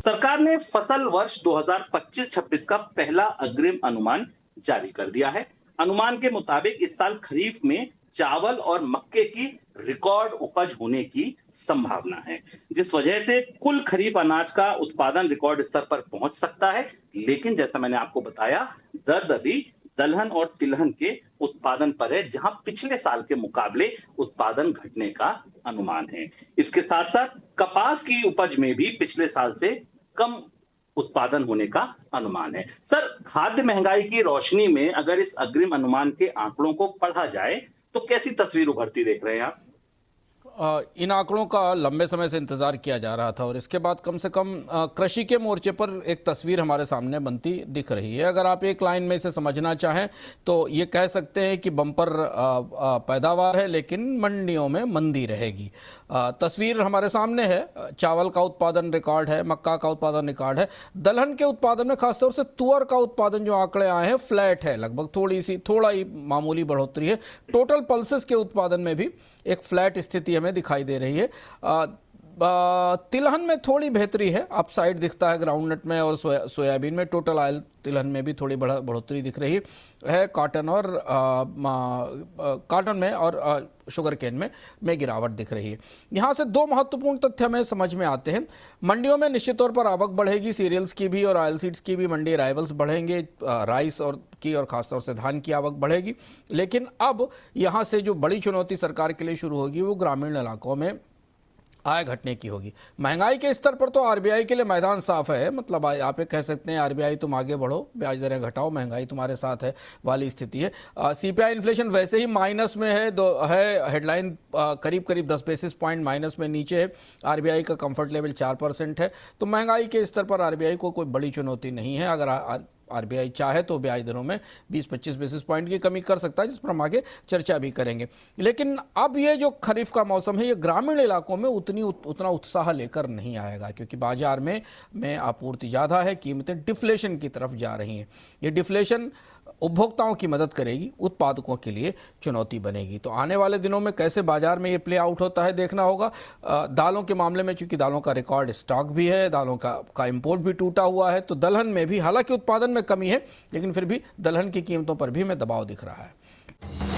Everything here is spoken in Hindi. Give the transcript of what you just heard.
सरकार ने फसल वर्ष 2025-26 का पहला अग्रिम अनुमान जारी कर दिया है। अनुमान के मुताबिक इस साल खरीफ में चावल और मक्के की रिकॉर्ड उपज होने की संभावना है, जिस वजह से कुल खरीफ अनाज का उत्पादन रिकॉर्ड स्तर पर पहुंच सकता है। लेकिन जैसा मैंने आपको बताया, दर्द अभी दलहन और तिलहन के उत्पादन पर है, जहां पिछले साल के मुकाबले उत्पादन घटने का अनुमान है। इसके साथ साथ कपास की उपज में भी पिछले साल से कम उत्पादन होने का अनुमान है। सर, खाद्य महंगाई की रोशनी में अगर इस अग्रिम अनुमान के आंकड़ों को पढ़ा जाए तो कैसी तस्वीर उभरती देख रहे हैं आप? इन आंकड़ों का लंबे समय से इंतजार किया जा रहा था और इसके बाद कम से कम कृषि के मोर्चे पर एक तस्वीर हमारे सामने बनती दिख रही है। अगर आप एक लाइन में इसे समझना चाहें तो ये कह सकते हैं कि बम्पर पैदावार है लेकिन मंडियों में मंदी रहेगी। तस्वीर हमारे सामने है। चावल का उत्पादन रिकॉर्ड है, मक्का का उत्पादन रिकॉर्ड है, दलहन के उत्पादन में खासतौर से तुअर का उत्पादन जो आंकड़े आए हैं फ्लैट है, लगभग थोड़ा ही मामूली बढ़ोतरी है। टोटल पल्सेस के उत्पादन में भी एक फ्लैट स्थिति हमें दिखाई दे रही है। तिलहन में थोड़ी बेहतरी है, अपसाइड दिखता है ग्राउंडनट में और सोयाबीन में। टोटल ऑयल तिलहन में भी थोड़ी बढ़ोतरी दिख रही है। कॉटन में और शुगर केन में गिरावट दिख रही है। यहाँ से दो महत्वपूर्ण तथ्य हमें समझ में आते हैं। मंडियों में निश्चित तौर पर आवक बढ़ेगी, सीरियल्स की भी और ऑयल सीड्स की भी मंडी अराइवल्स बढ़ेंगे, राइस और खासतौर से धान की आवक बढ़ेगी। लेकिन अब यहाँ से जो बड़ी चुनौती सरकार के लिए शुरू होगी वो ग्रामीण इलाकों में आय घटने की होगी। महंगाई के स्तर पर तो आरबीआई के लिए मैदान साफ है, मतलब आप ये कह सकते हैं आरबीआई तुम आगे बढ़ो, ब्याज दरें घटाओ, महंगाई तुम्हारे साथ है वाली स्थिति है। सीपीआई इन्फ्लेशन वैसे ही माइनस में है, हेडलाइन करीब 10 बेसिस पॉइंट माइनस में नीचे है। आरबीआई का कंफर्ट लेवल 4% है। तो महंगाई के स्तर पर आरबीआई को कोई बड़ी चुनौती नहीं है। अगर आरबीआई चाहे तो ब्याज दरों में 20-25 बेसिस पॉइंट की कमी कर सकता है, जिस पर हम आगे चर्चा भी करेंगे। लेकिन अब ये जो खरीफ का मौसम है ये ग्रामीण इलाकों में उतना उत्साह लेकर नहीं आएगा, क्योंकि बाजार में आपूर्ति ज़्यादा है, कीमतें डिफ्लेशन की तरफ जा रही हैं। ये डिफ्लेशन उपभोक्ताओं की मदद करेगी, उत्पादकों के लिए चुनौती बनेगी। तो आने वाले दिनों में कैसे बाजार में ये प्ले आउट होता है देखना होगा। दालों के मामले में चूंकि दालों का रिकॉर्ड स्टॉक भी है, दालों का इंपोर्ट भी टूटा हुआ है, तो दलहन में भी हालांकि उत्पादन में कमी है लेकिन फिर भी दलहन की कीमतों पर भी हमें दबाव दिख रहा है।